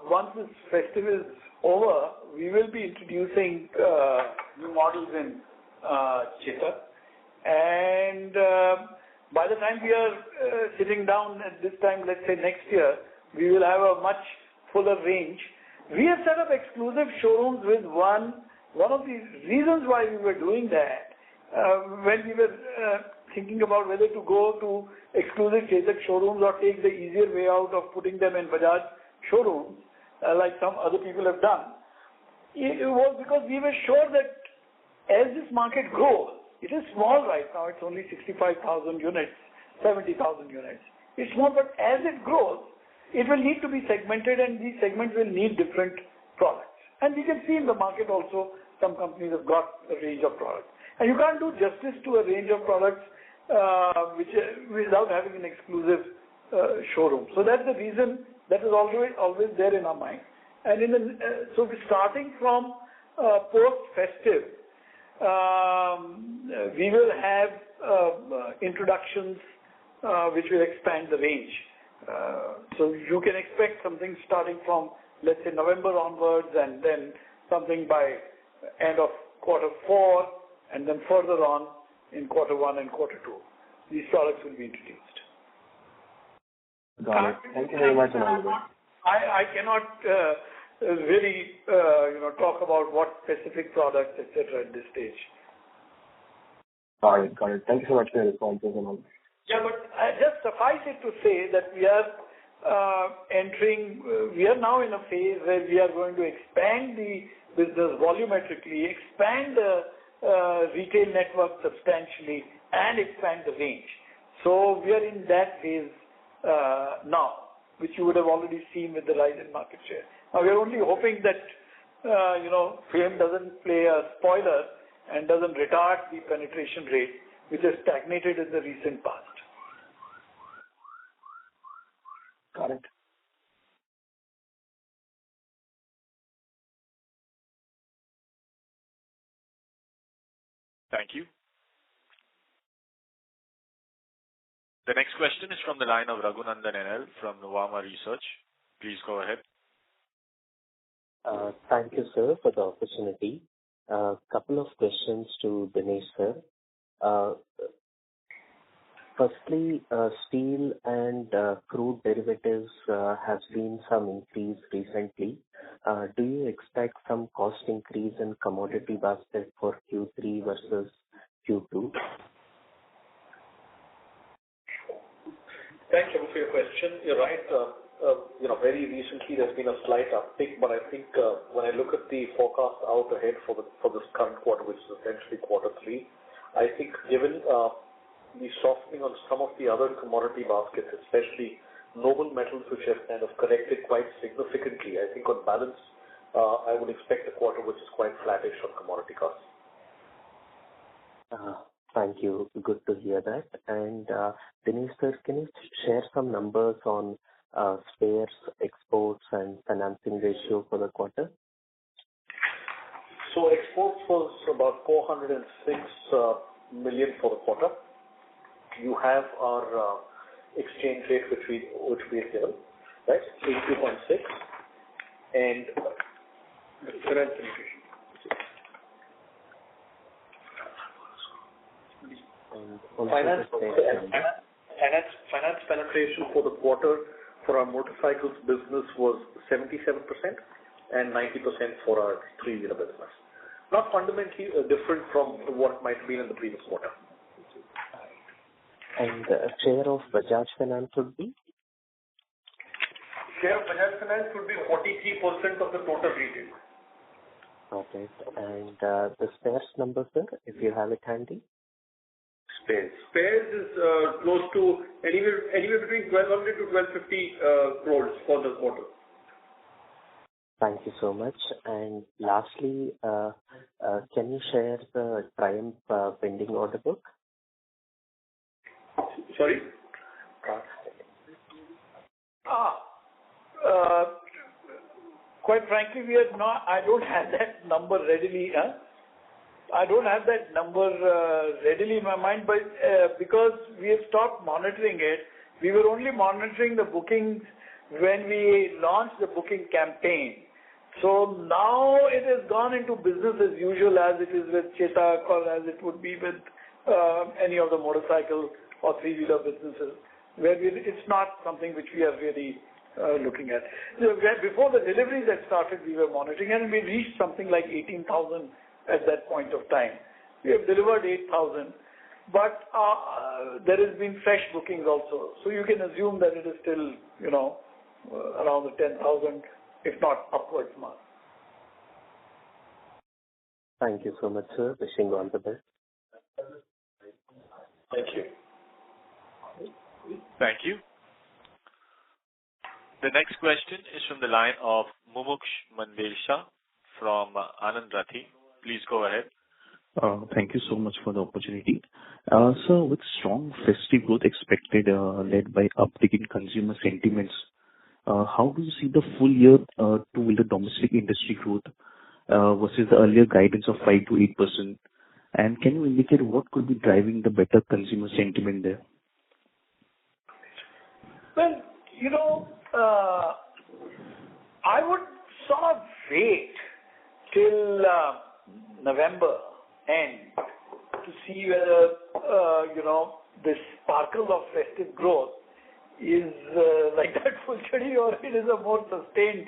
once this festival is over, we will be introducing new models in Chetak. And by the time we are sitting down at this time, let's say next year, we will have a much fuller range. We have set up exclusive showrooms with one of the reasons why we were doing that, when we were thinking about whether to go to exclusive Chetak showrooms or take the easier way out of putting them in Bajaj showrooms, like some other people have done. It was because we were sure that as this market grows, it is small right now, it's only 65,000 units, 70,000 units. It's small, but as it grows, it will need to be segmented and these segments will need different products. And we can see in the market also, some companies have got a range of products. And you can't do justice to a range of products without having an exclusive showroom. So that's the reason that is always there in our mind. And so we're starting from post-festive, we will have introductions which will expand the range. So you can expect something starting from, let's say, November onwards, and then something by end of quarter 4, and then further on in quarter 1 and quarter 2. These products will be introduced. Got it. Thank you very much. I cannot really talk about what specific products, etc. at this stage. Got it. Thank you so much for your responses and all. Yeah, but just suffice it to say that we are we are now in a phase where we are going to expand the business volumetrically, expand the retail network substantially, and expand the range. So we are in that phase now, which you would have already seen with the rise in market share. Now we are only hoping that FAME doesn't play a spoiler and doesn't retard the penetration rate, which has stagnated in the recent past. Got it. Thank you. The next question is from the line of Raghunandan NL from Nuvama Research. Please go ahead. Thank you, sir, for the opportunity. Couple of questions to Dinesh, sir. Firstly, steel and crude derivatives has seen some increase recently. Do you expect some cost increase in commodity basket for Q3 versus Q2? Thanks for your question. You're right. Very recently there's been a slight uptick, but I think when I look at the forecast out ahead for this current quarter, which is essentially quarter 3, I think given the softening on some of the other commodity baskets, especially noble metals, which have kind of corrected quite significantly, I think on balance, I would expect a quarter which is quite flattish on commodity costs. Thank you. Good to hear that. And Dinesh, sir, can you share some numbers on spares, exports, and financing ratio for the quarter? So exports was about 406 million for the quarter. You have our exchange rate which we have given, right? 82.6. and finance penetration. Finance penetration for the quarter for our motorcycles business was 77% and 90% for our three-wheeler business. Not fundamentally different from what might have been in the previous quarter. And share of Bajaj Finance would be? Share of Bajaj Finance would be 43% of the total retail. Okay. And the spares number, sir, if you have it handy? Spares is close to anywhere between 1,200 to 1,250 crores for the quarter. Thank you so much. And lastly, can you share the Triumph pending order book? Sorry? Quite frankly, I don't have that number readily. I don't have that number readily in my mind, but because we have stopped monitoring it, we were only monitoring the bookings when we launched the booking campaign. So now it has gone into business as usual, as it is with Chetak or as it would be with any of the motorcycle or three-wheeler businesses, where it's not something which we are really looking at. Before the deliveries had started, we were monitoring, and we reached something like 18,000 at that point of time. We have delivered 8,000, but there has been fresh bookings also. So you can assume that it is still, around the 10,000, if not upwards mark. Thank you so much, sir. Wishing you all the best. Thank you. Thank you. The next question is from the line of Mumuksh Mandelsha from Anand Rathi. Please go ahead. Thank you so much for the opportunity. So with strong festive growth expected, led by uptick in consumer sentiments, how do you see the full year two-wheeler domestic industry growth versus the earlier guidance of 5 to 8%? And can you indicate what could be driving the better consumer sentiment there? Well, I would sort of wait till November end to see whether, this sparkle of festive growth is like that fully, or it is a more sustained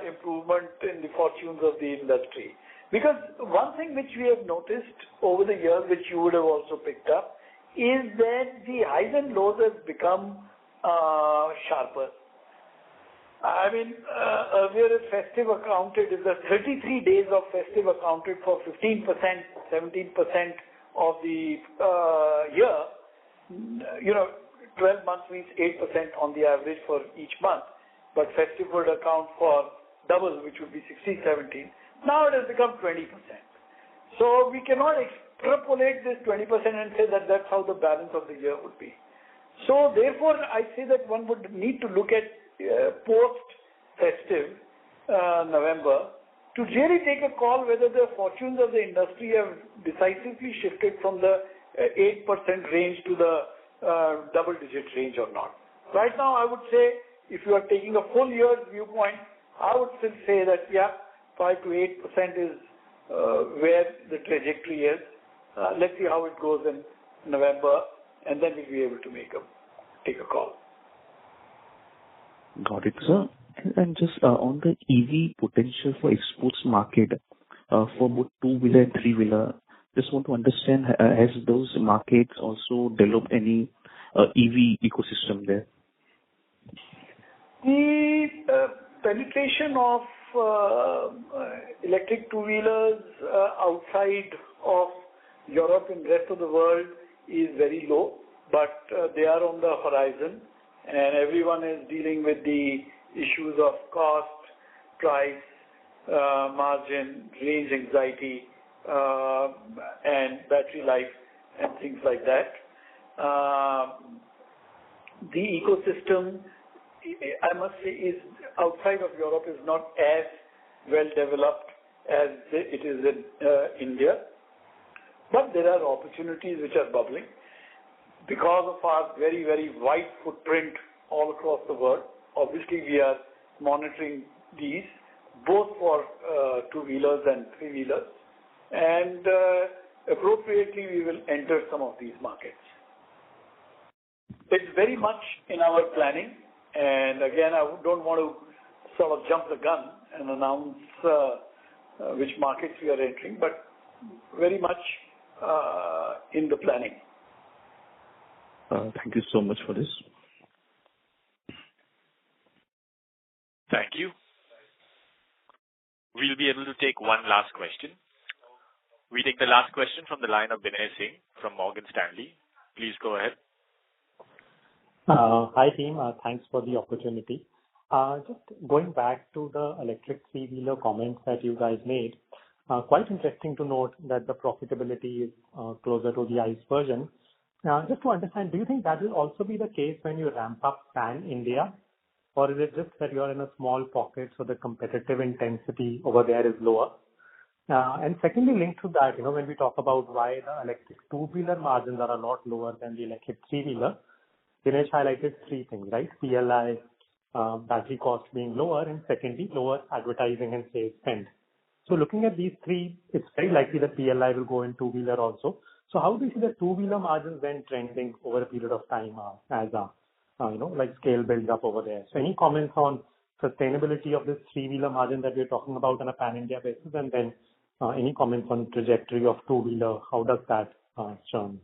improvement in the fortunes of the industry. Because one thing which we have noticed over the years, which you would have also picked up, is that the highs and lows have become sharper. I mean, earlier if festive accounted, if the 33 days of festive accounted for 15%, 17% of the year, 12 months means 8% on the average for each month, but festive would account for double, which would be 16, 17. Now it has become 20%. So we cannot extrapolate this 20% and say that that's how the balance of the year would be. So therefore, I say that one would need to look at post-festive November to really take a call whether the fortunes of the industry have decisively shifted from the 8% range to the double-digit range or not. Right now, I would say, if you are taking a full year's viewpoint, I would still say that, 5 to 8% is where the trajectory is. Let's see how it goes in November, and then we'll be able to take a call. Got it, sir. And just on the EV potential for exports market for both two-wheeler and three-wheeler, just want to understand, has those markets also developed any EV ecosystem there? The penetration of electric two-wheelers outside of Europe and rest of the world is very low, but they are on the horizon, and everyone is dealing with the issues of cost, price, margin, range anxiety, and battery life and things like that. The ecosystem, I must say, is outside of Europe is not as well developed as it is in India. But there are opportunities which are bubbling because of our very, very wide footprint all across the world. Obviously, we are monitoring these, both for two-wheelers and three-wheelers. And appropriately, we will enter some of these markets. It's very much in our planning. And again, I don't want to sort of jump the gun and announce which markets we are entering, but very much in the planning. Thank you so much for this. Thank you. We'll be able to take one last question. We take the last question from the line of Binay Singh from Morgan Stanley. Please go ahead. Hi team, thanks for the opportunity. Just going back to the electric three-wheeler comments that you guys made, quite interesting to note that the profitability is closer to the ICE version. Just to understand, do you think that will also be the case when you ramp up pan-India? Or is it just that you are in a small pocket so the competitive intensity over there is lower? And secondly, linked to that, when we talk about why the electric two-wheeler margins are a lot lower than the electric three-wheeler, Dinesh highlighted three things, right? PLI, battery cost being lower, and secondly, lower advertising and sales spend. So looking at these three, it's very likely that PLI will go in two-wheeler also. So how do you see the two-wheeler margins then trending over a period of time as like scale builds up over there? So any comments on sustainability of this three-wheeler margin that we're talking about on a pan-India basis, and then any comments on trajectory of two-wheeler? How does that churn?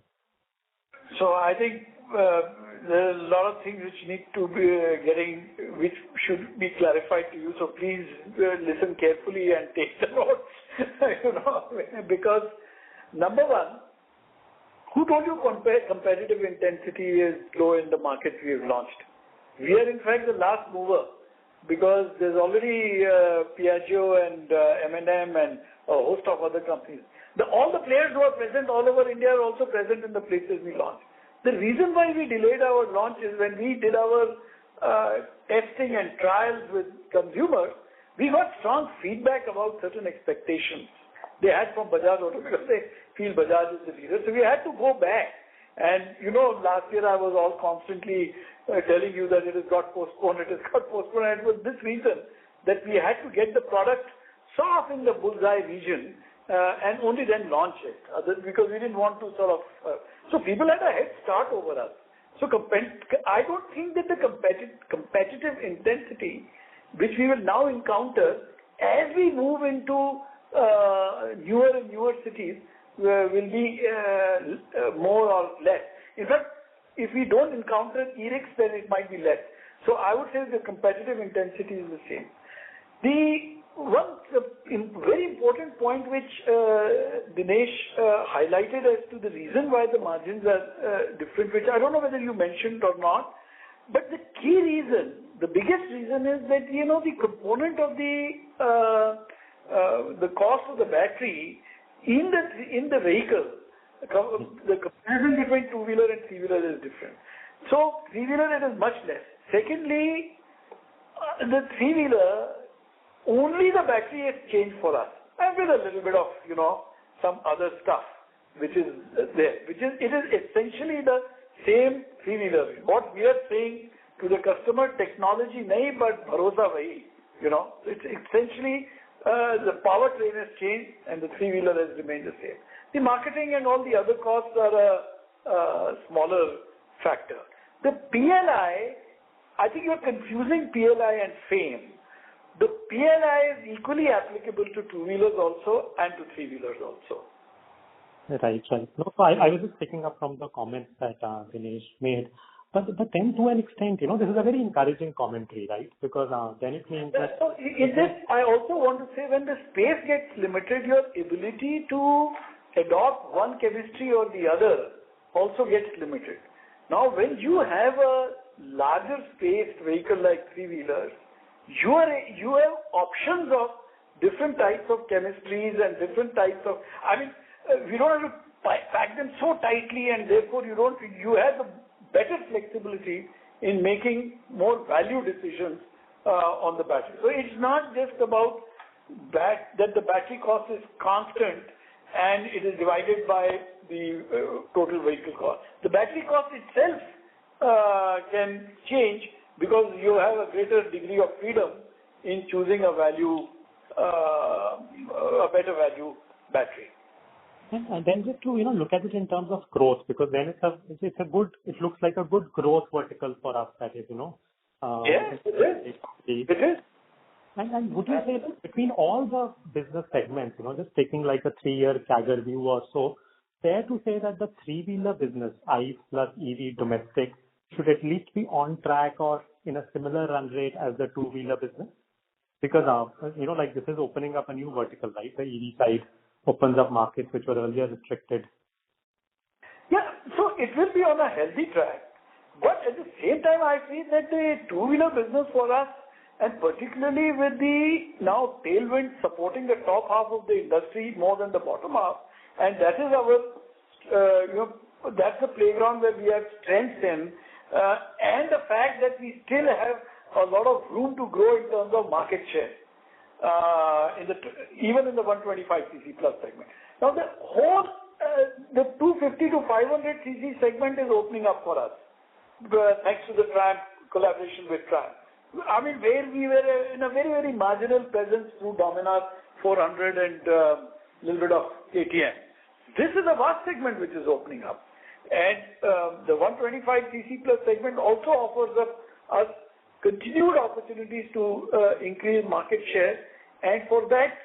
So I think there are a lot of things which need to be which should be clarified to you. So please listen carefully and take the notes, because number one, who told you competitive intensity is low in the markets we have launched? We are in fact the last mover, because there's already Piaggio and M&M and a host of other companies. All the players who are present all over India are also present in the places we launched. The reason why we delayed our launch is when we did our testing and trials with consumers, we got strong feedback about certain expectations they had from Bajaj-AUTO, because they feel Bajaj is the leader. So we had to go back. And last year I was all constantly telling you that it has got postponed, it has got postponed. And it was this reason that we had to get the product sort of in the bullseye region and only then launch it, because we didn't want to sort of... so people had a head start over us. So I don't think that the competitive intensity which we will now encounter as we move into newer and newer cities will be more or less. In fact, if we don't encounter e-rickshaws, then it might be less. So I would say the competitive intensity is the same. The one very important point which Dinesh highlighted as to the reason why the margins are different, which I don't know whether you mentioned or not, but the key reason, the biggest reason is that the component of the cost of the battery in the vehicle, the comparison between two-wheeler and three-wheeler is different. So three-wheeler it is much less. Secondly, the three-wheeler, only the battery has changed for us, and with a little bit of some other stuff which is there, it is essentially the same three-wheeler. What we are saying to the customer, technology nahi, but bharosa wahi. It's essentially the powertrain has changed and the three-wheeler has remained the same. The marketing and all the other costs are a smaller factor. The PLI, I think you're confusing PLI and FAME. The PLI is equally applicable to two-wheelers also and to three-wheelers also. Right. No, so I was just picking up from the comments that Dinesh made. But then to an extent, this is a very encouraging commentary, right? Because then it means that... So I also want to say, when the space gets limited, your ability to adopt one chemistry or the other also gets limited. Now, when you have a larger spaced vehicle like three-wheelers, you have options of different types of chemistries and different types of... we don't have to pack them so tightly, and therefore you have the better flexibility in making more value decisions on the battery. So it's not just about that the battery cost is constant and it is divided by the total vehicle cost. The battery cost itself can change because you have a greater degree of freedom in choosing a value a better value battery. And then just to look at it in terms of growth, because then it looks like a good growth vertical for us. That is, Yes, it is. And would you say that between all the business segments, just taking like a 3-year CAGR view or so, fair to say that the three-wheeler business, ICE plus EV domestic, should at least be on track or in a similar run rate as the two-wheeler business? Because, like this is opening up a new vertical, right? The EV side opens up markets which were earlier restricted. Yeah, so it will be on a healthy track. But at the same time, I feel that the two-wheeler business for us, and particularly with the now tailwind supporting the top half of the industry more than the bottom half, and that is our, that's the playground where we have strengths in, and the fact that we still have a lot of room to grow in terms of market share, even in the 125cc plus segment. Now the whole, the 250 to 500cc segment is opening up for us, thanks to the Triumph collaboration with Triumph. I mean, where we were in a very, very marginal presence through Dominar 400 and a little bit of KTM. This is a vast segment which is opening up. And the 125cc plus segment also offers us continued opportunities to increase market share. And for that,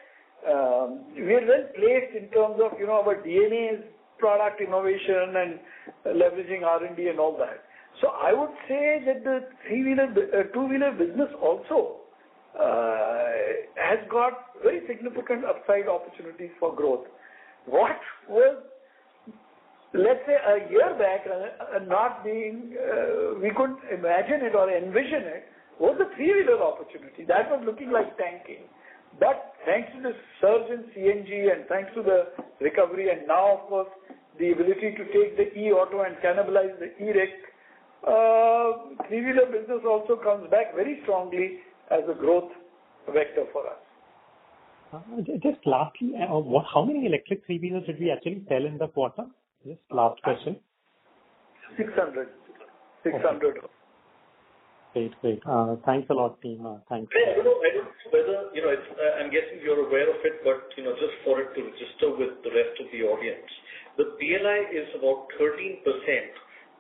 we are well placed in terms of, our DNA is product innovation and leveraging R&D and all that. So I would say that the two-wheeler business also has got very significant upside opportunities for growth. What was, let's say, a year back, not being, we couldn't imagine it or envision it, was the three-wheeler opportunity. That was looking like tanking. But thanks to the surge in CNG and thanks to the recovery, and now, of course, the ability to take the e-auto and cannibalize the e-rick, three-wheeler business also comes back very strongly as a growth vector for us. Just lastly, how many electric three-wheelers did we actually sell in the quarter? Just last question. 600. Okay. Great. Thanks a lot, team. Thanks. I don't know whether, I'm guessing you're aware of it, but, just for it to register with the rest of the audience, the PLI is about 13%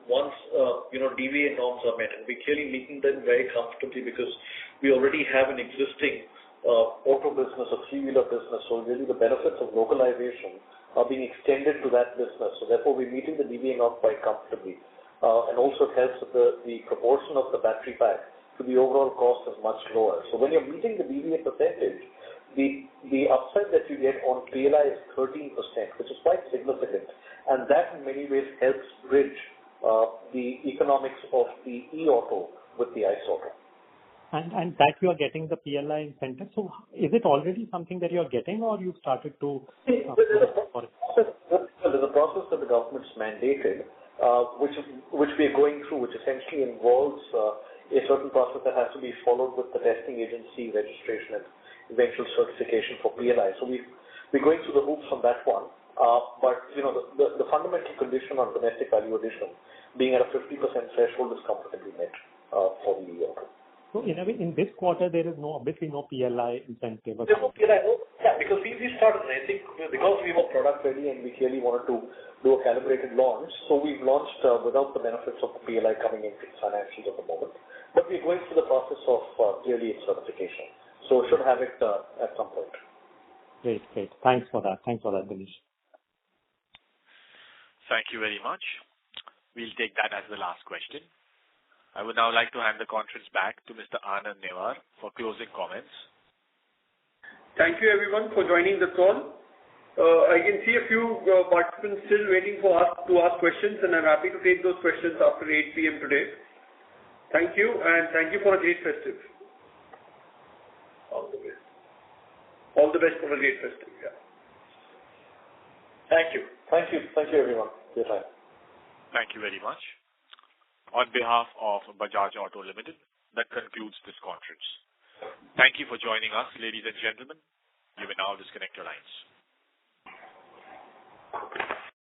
once, DVA norms are met. And we're clearly meeting them very comfortably because we already have an existing auto business, a three-wheeler business. So really the benefits of localization are being extended to that business. So therefore we're meeting the DVA norm quite comfortably. And also it helps with the proportion of the battery pack to the overall cost is much lower. So when you're meeting the DVA percentage, the upside that you get on PLI is 13%, which is quite significant. And that in many ways helps bridge the economics of the e-auto with the ICE auto. And that you are getting the PLI incentive. So is it already something that you are getting, or you've started to? There's a process that the government's mandated, which we are going through, which essentially involves a certain process that has to be followed with the testing agency registration and eventual certification for PLI. So we're going through the hoops on that one. But the fundamental condition on domestic value addition being at a 50% threshold is comfortably met for the e-auto. So in a way, in this quarter, there is obviously no PLI incentive. There's no PLI, yeah, because we started, and I think because we were product ready and we clearly wanted to do a calibrated launch, so we've launched without the benefits of the PLI coming into the financials at the moment. But we're going through the process of clearly its certification. So we should have it at some point. Great. Thanks for that, Dinesh. Thank you very much. We'll take that as the last question. I would now like to hand the conference back to Mr. Anand Newar for closing comments. Thank you everyone for joining the call. I can see a few participants still waiting for us to ask questions, and I'm happy to take those questions after 8 p.m. today. Thank you, and thank you for a great festive. All the best. All the best for a great festive, yeah. Thank you everyone for your time. Thank you very much. On behalf of Bajaj-Auto Limited, that concludes this conference. Thank you for joining us, ladies and gentlemen. You may now disconnect your lines.